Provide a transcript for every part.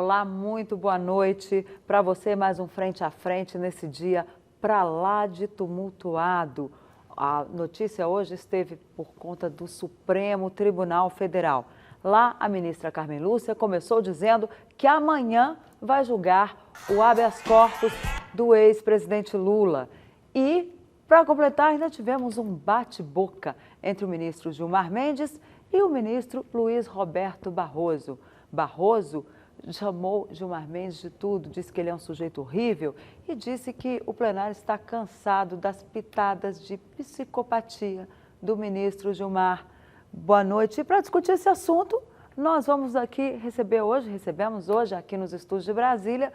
Olá, muito boa noite para você. Mais um Frente a Frente nesse dia para lá de tumultuado. A notícia hoje esteve por conta do Supremo Tribunal Federal. Lá, a ministra Carmen Lúcia começou dizendo que amanhã vai julgar o habeas corpus do ex-presidente Lula. E, para completar, ainda tivemos um bate-boca entre o ministro Gilmar Mendes e o ministro Luiz Roberto Barroso. Barroso chamou Gilmar Mendes de tudo, disse que ele é um sujeito horrível e disse que o plenário está cansado das pitadas de psicopatia do ministro Gilmar. Boa noite. E para discutir esse assunto, nós vamos aqui recebemos hoje aqui nos estúdios de Brasília,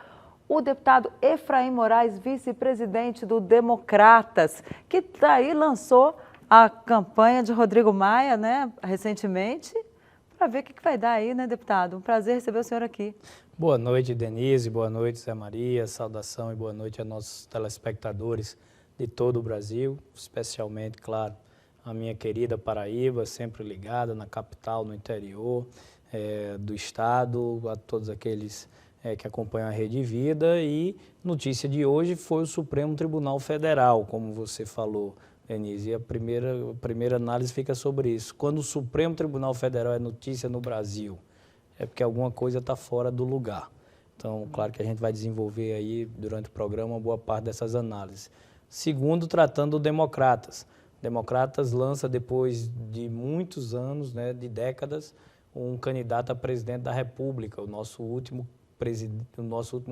o deputado Efraim Moraes, vice-presidente do Democratas, que daí lançou a campanha de Rodrigo Maia, né, recentemente, para ver o que vai dar aí, né, deputado? Um prazer receber o senhor aqui. Boa noite, Denise, boa noite, Zé Maria, saudação e boa noite a nossos telespectadores de todo o Brasil, especialmente, claro, a minha querida Paraíba, sempre ligada na capital, no interior do estado, a todos aqueles que acompanham a Rede Vida. E notícia de hoje foi o Supremo Tribunal Federal, como você falou, Denise, e a primeira análise fica sobre isso. Quando o Supremo Tribunal Federal é notícia no Brasil, é porque alguma coisa está fora do lugar. Então, claro que a gente vai desenvolver aí, durante o programa, uma boa parte dessas análises. Segundo, tratando do Democratas. Democratas lança, depois de muitos anos, né, de décadas, um candidato a presidente da República. O nosso último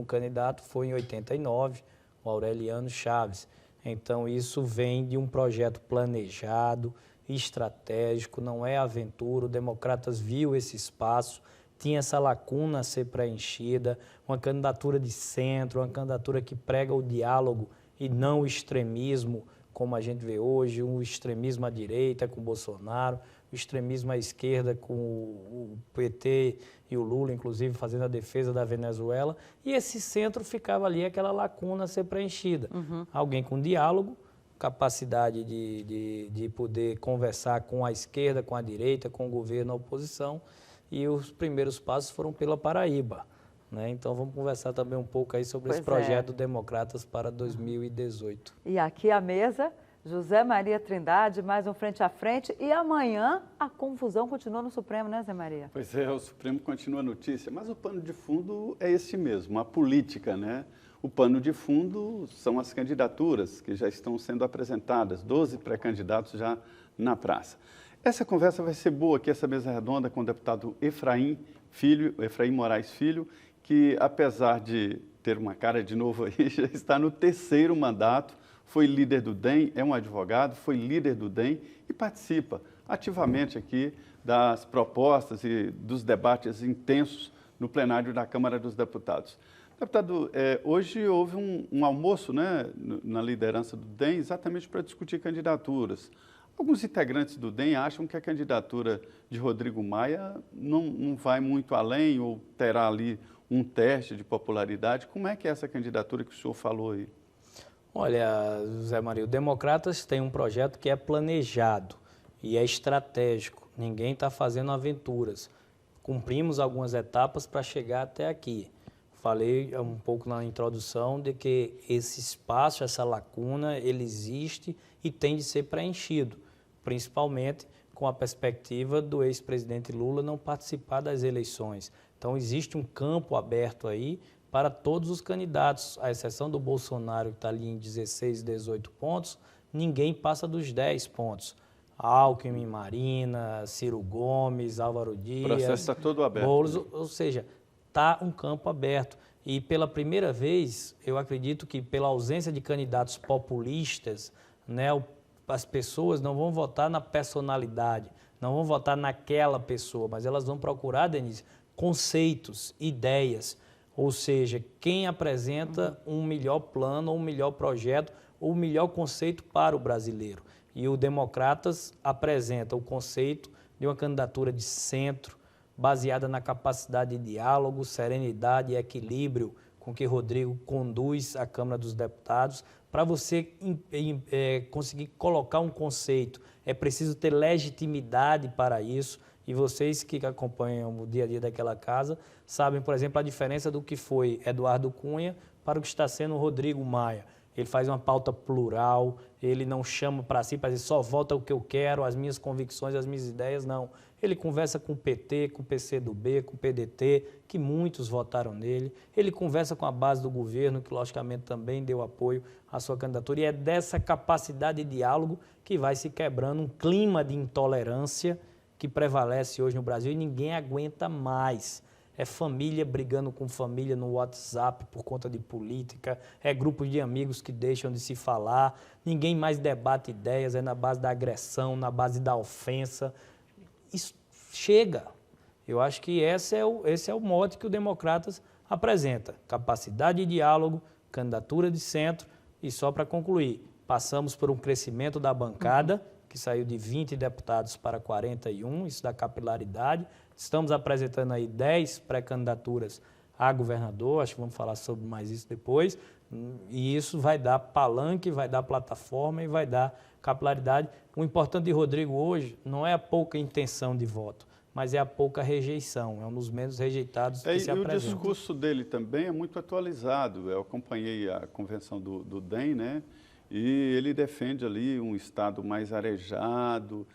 candidato foi em 89, o Aureliano Chaves. Então, isso vem de um projeto planejado, estratégico, não é aventura. O Democratas viu esse espaço, tinha essa lacuna a ser preenchida, uma candidatura de centro, uma candidatura que prega o diálogo e não o extremismo, como a gente vê hoje, um extremismo à direita com o Bolsonaro, o extremismo à esquerda com o PT e o Lula, inclusive, fazendo a defesa da Venezuela, e esse centro ficava ali, aquela lacuna a ser preenchida. Alguém com diálogo, capacidade de poder conversar com a esquerda, com a direita, com o governo, a oposição, e os primeiros passos foram pela Paraíba. Né? Então, vamos conversar também um pouco aí sobre esse projeto Democratas para 2018. E aqui à mesa, José Maria Trindade, mais um Frente a Frente. E amanhã a confusão continua no Supremo, né, Zé Maria? Pois é, o Supremo continua a notícia, mas o pano de fundo é esse mesmo, a política, né? O pano de fundo são as candidaturas que já estão sendo apresentadas, 12 pré-candidatos já na praça. Essa conversa vai ser boa aqui, essa mesa redonda com o deputado Efraim Moraes Filho, que apesar de ter uma cara de novo aí, já está no 3º mandato, foi líder do DEM, é um advogado, foi líder do DEM e participa ativamente aqui das propostas e dos debates intensos no plenário da Câmara dos Deputados. Deputado, hoje houve um almoço, né, na liderança do DEM exatamente para discutir candidaturas. Alguns integrantes do DEM acham que a candidatura de Rodrigo Maia não vai muito além ou terá ali um teste de popularidade. Como é que é essa candidatura que o senhor falou aí? Olha, Zé Maria, o Democratas tem um projeto que é planejado e é estratégico. Ninguém está fazendo aventuras. Cumprimos algumas etapas para chegar até aqui. Falei um pouco na introdução de que esse espaço, essa lacuna, ele existe e tem de ser preenchido, principalmente com a perspectiva do ex-presidente Lula não participar das eleições. Então, existe um campo aberto aí para todos os candidatos, à exceção do Bolsonaro, que está ali em 16, 18 pontos, ninguém passa dos 10 pontos. Alckmin, Marina, Ciro Gomes, Álvaro Dias, o processo está todo aberto. Boulos, ou seja, está um campo aberto. E pela primeira vez, eu acredito que pela ausência de candidatos populistas, né, as pessoas não vão votar na personalidade, não vão votar naquela pessoa, mas elas vão procurar, Denise, conceitos, ideias, ou seja, quem apresenta um melhor plano, ou um melhor projeto, ou um melhor conceito para o brasileiro. E o Democratas apresenta o conceito de uma candidatura de centro, baseada na capacidade de diálogo, serenidade e equilíbrio com que Rodrigo conduz a Câmara dos Deputados. Para você conseguir colocar um conceito, é preciso ter legitimidade para isso. E vocês que acompanham o dia a dia daquela casa sabem, por exemplo, a diferença do que foi Eduardo Cunha para o que está sendo o Rodrigo Maia. Ele faz uma pauta plural, ele não chama para si para dizer só vota o que eu quero, as minhas convicções, as minhas ideias, não. Ele conversa com o PT, com o PCdoB, com o PDT, que muitos votaram nele. Ele conversa com a base do governo, que logicamente também deu apoio à sua candidatura. E é dessa capacidade de diálogo que vai se quebrando um clima de intolerância que prevalece hoje no Brasil e ninguém aguenta mais. É família brigando com família no WhatsApp por conta de política, é grupos de amigos que deixam de se falar, ninguém mais debate ideias, é na base da agressão, na base da ofensa. Isso chega. Eu acho que esse é o mote que o Democratas apresenta. Capacidade de diálogo, candidatura de centro e só para concluir, passamos por um crescimento da bancada, que saiu de 20 deputados para 41, isso dá capilaridade. Estamos apresentando aí 10 pré-candidaturas a governador, acho que vamos falar sobre mais isso depois, e isso vai dar palanque, vai dar plataforma e vai dar capilaridade. O importante de Rodrigo hoje não é a pouca intenção de voto, mas é a pouca rejeição, é um dos menos rejeitados que se apresenta. E o discurso dele também é muito atualizado, eu acompanhei a convenção do DEM, né? E ele defende ali um Estado mais arejado,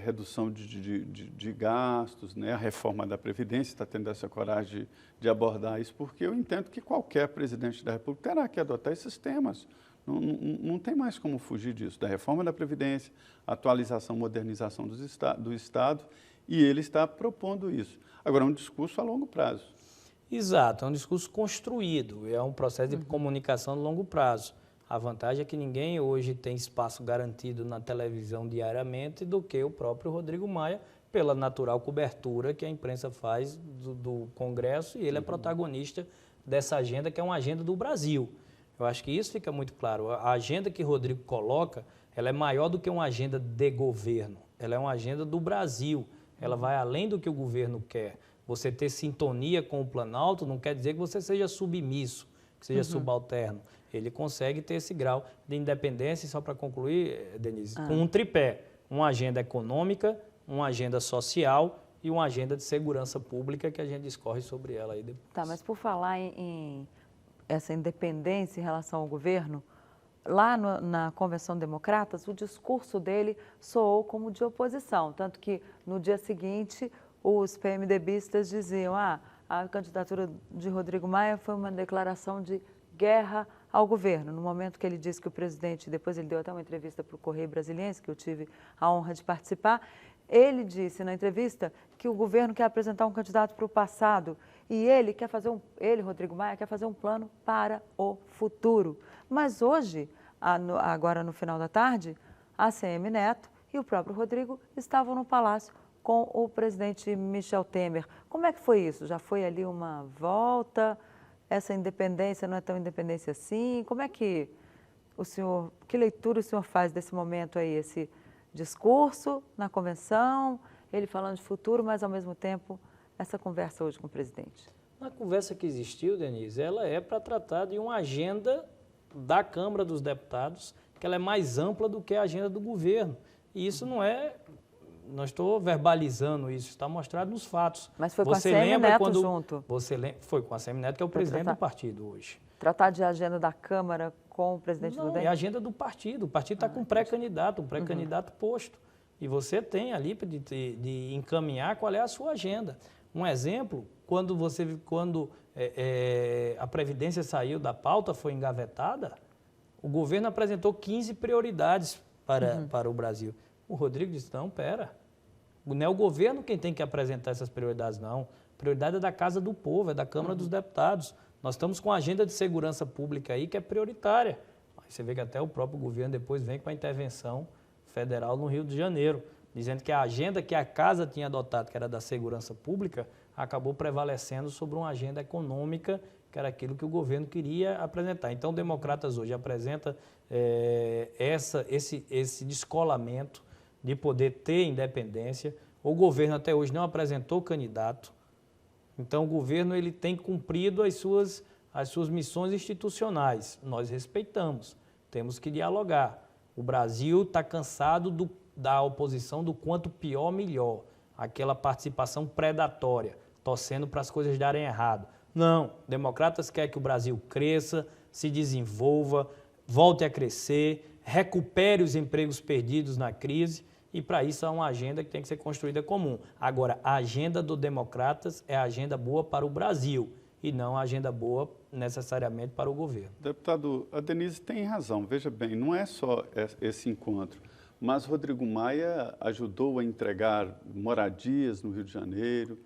redução de gastos, né? A reforma da Previdência está tendo essa coragem de abordar isso, porque eu entendo que qualquer presidente da República terá que adotar esses temas. Não tem mais como fugir disso, da reforma da Previdência, atualização, modernização do Estado, e ele está propondo isso. Agora, é um discurso a longo prazo. Exato, é um discurso construído, é um processo de comunicação a longo prazo. A vantagem é que ninguém hoje tem espaço garantido na televisão diariamente do que o próprio Rodrigo Maia, pela natural cobertura que a imprensa faz do Congresso, e ele é protagonista dessa agenda, que é uma agenda do Brasil. Eu acho que isso fica muito claro. A agenda que Rodrigo coloca, ela é maior do que uma agenda de governo. Ela é uma agenda do Brasil. Ela vai além do que o governo quer. Você ter sintonia com o Planalto não quer dizer que você seja submisso, que seja subalterno. Ele consegue ter esse grau de independência, e só para concluir, Denise, com um tripé, uma agenda econômica, uma agenda social e uma agenda de segurança pública, que a gente discorre sobre ela aí depois. Tá, mas por falar em essa independência em relação ao governo, lá na Convenção Democratas, o discurso dele soou como de oposição, tanto que no dia seguinte os PMDBistas diziam a candidatura de Rodrigo Maia foi uma declaração de guerra ao governo. No momento que ele disse que o presidente, depois ele deu até uma entrevista para o Correio Brasiliense, que eu tive a honra de participar, ele disse na entrevista que o governo quer apresentar um candidato para o passado e ele, Rodrigo Maia, quer fazer um plano para o futuro. Mas hoje, agora no final da tarde, a ACM Neto e o próprio Rodrigo estavam no Palácio com o presidente Michel Temer. Como é que foi isso? Já foi ali uma volta? Essa independência não é tão independência assim? Como é que que leitura o senhor faz desse momento aí, esse discurso na convenção, ele falando de futuro, mas ao mesmo tempo essa conversa hoje com o presidente? A conversa que existiu, Denise, ela é para tratar de uma agenda da Câmara dos Deputados, que ela é mais ampla do que a agenda do governo. E isso não estou verbalizando isso, está mostrado nos fatos. Mas foi com a ACM Neto junto? Foi com a ACM Neto, que é o presidente do partido hoje. Tratar de agenda da Câmara com o presidente do DEM? É a agenda do partido. O partido está com um pré-candidato posto. E você tem ali de encaminhar qual é a sua agenda. Um exemplo, quando a Previdência saiu da pauta, foi engavetada, o governo apresentou 15 prioridades para o Brasil. O Rodrigo disse, não, não é o governo quem tem que apresentar essas prioridades, não. A prioridade é da Casa do Povo, é da Câmara dos Deputados. Nós estamos com a agenda de segurança pública aí que é prioritária. Aí você vê que até o próprio governo depois vem com a intervenção federal no Rio de Janeiro, dizendo que a agenda que a Casa tinha adotado, que era da segurança pública, acabou prevalecendo sobre uma agenda econômica, que era aquilo que o governo queria apresentar. Então, o Democratas hoje apresenta esse descolamento de poder ter independência. O governo até hoje não apresentou candidato. Então, o governo ele tem cumprido as suas missões institucionais. Nós respeitamos, temos que dialogar. O Brasil está cansado da oposição do quanto pior, melhor. aquela participação predatória, torcendo para as coisas darem errado. Não, democratas querem que o Brasil cresça, se desenvolva, volte a crescer, recupere os empregos perdidos na crise, e para isso há uma agenda que tem que ser construída comum. Agora, a agenda do Democratas é a agenda boa para o Brasil e não a agenda boa necessariamente para o governo. Deputado, a Denise tem razão. Veja bem, não é só esse encontro, mas Rodrigo Maia ajudou a entregar moradias no Rio de Janeiro,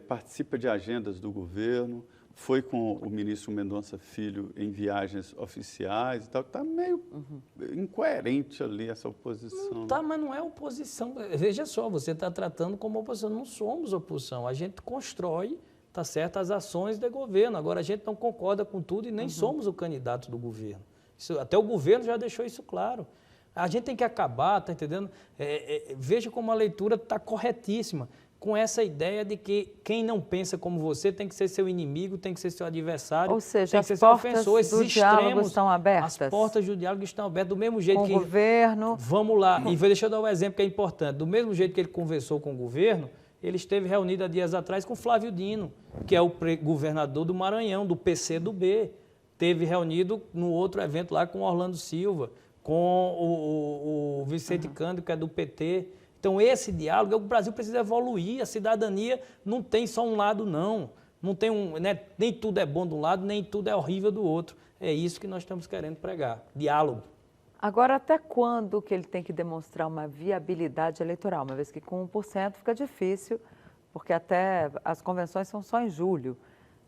participa de agendas do governo, foi com o ministro Mendonça Filho em viagens oficiais e tal. Está meio incoerente ali essa oposição. Tá, mas não é oposição. Veja só, você está tratando como oposição. Não somos oposição. A gente constrói, tá certo, as ações do governo. Agora, a gente não concorda com tudo e nem somos o candidato do governo. Isso, até o governo já deixou isso claro. A gente tem que acabar, tá entendendo? Veja como a leitura está corretíssima, com essa ideia de que quem não pensa como você tem que ser seu inimigo, tem que ser seu adversário, ou seja, tem que ser as seu portas ofensor. Esses do diálogo extremos, estão abertas? As portas do diálogo estão abertas, do mesmo jeito com que... o governo. Vamos lá, e deixa eu dar um exemplo que é importante. Do mesmo jeito que ele conversou com o governo, ele esteve reunido há dias atrás com Flávio Dino, que é o governador do Maranhão, do PCdoB. Teve reunido no outro evento lá com Orlando Silva, com o Vicente Cândido, que é do PT. Então, esse diálogo, o Brasil precisa evoluir, a cidadania não tem só um lado, não. Não tem nem tudo é bom de um lado, nem tudo é horrível do outro. É isso que nós estamos querendo pregar, diálogo. Agora, até quando que ele tem que demonstrar uma viabilidade eleitoral? Uma vez que com 1% fica difícil, porque até as convenções são só em julho,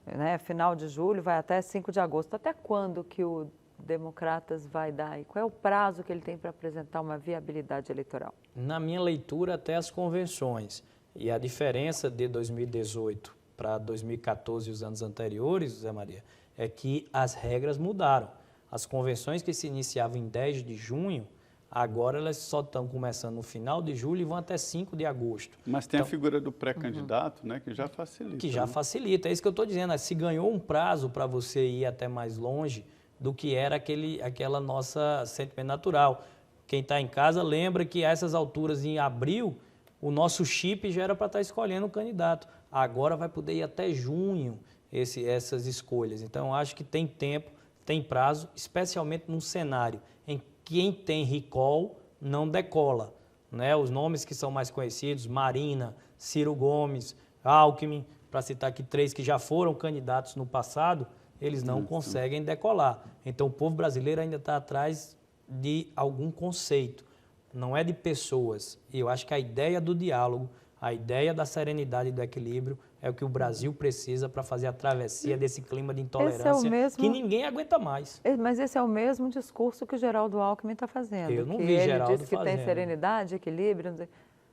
né? Final de julho vai até 5 de agosto. Até quando que o Democratas vai dar? E qual é o prazo que ele tem para apresentar uma viabilidade eleitoral? Na minha leitura, até as convenções. E a diferença de 2018 para 2014 e os anos anteriores, Zé Maria, é que as regras mudaram. As convenções que se iniciavam em 10 de junho, agora elas só estão começando no final de julho e vão até 5 de agosto. Mas tem a figura do pré-candidato, né, que já facilita. Que já facilita, é isso que eu estou dizendo. Se ganhou um prazo para você ir até mais longe do que era aquela nossa sentimento natural. Quem está em casa lembra que a essas alturas, em abril, o nosso chip já era para estar escolhendo o candidato. Agora vai poder ir até junho essas escolhas. Então, eu acho que tem tempo, tem prazo, especialmente num cenário em que quem tem recall não decola, né? Os nomes que são mais conhecidos, Marina, Ciro Gomes, Alckmin, para citar aqui 3 que já foram candidatos no passado, eles não conseguem decolar. Então, o povo brasileiro ainda está atrás de algum conceito, não é de pessoas. E eu acho que a ideia do diálogo, a ideia da serenidade e do equilíbrio é o que o Brasil precisa para fazer a travessia desse clima de intolerância que ninguém aguenta mais. Mas esse é o mesmo discurso que o Geraldo Alckmin está fazendo. Eu não vi Geraldo ele diz que fazendo. tem serenidade, equilíbrio.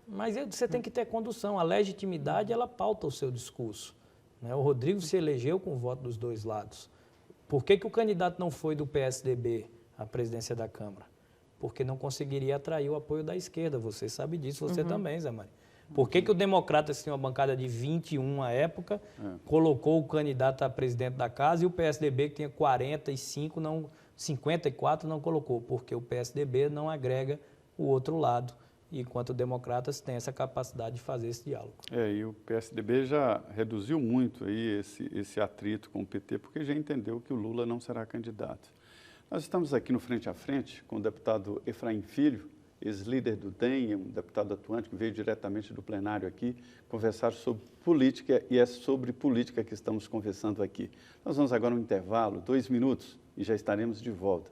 Mas você tem que ter condução. A legitimidade, ela pauta o seu discurso. O Rodrigo se elegeu com o voto dos dois lados. Por que o candidato não foi do PSDB à presidência da Câmara? Porque não conseguiria atrair o apoio da esquerda. Você sabe disso, você também, Zé Maria. Por que o Democratas tinha uma bancada de 21 à época, colocou o candidato a presidente da casa e o PSDB, que tinha 45, 54, não colocou? Porque o PSDB não agrega o outro lado, enquanto o Democratas tem essa capacidade de fazer esse diálogo. E o PSDB já reduziu muito aí esse atrito com o PT, porque já entendeu que o Lula não será candidato. Nós estamos aqui no Frente a Frente com o deputado Efraim Filho, ex-líder do DEM, um deputado atuante que veio diretamente do plenário aqui conversar sobre política, e é sobre política que estamos conversando aqui. Nós vamos agora a um intervalo, 2 minutos, e já estaremos de volta.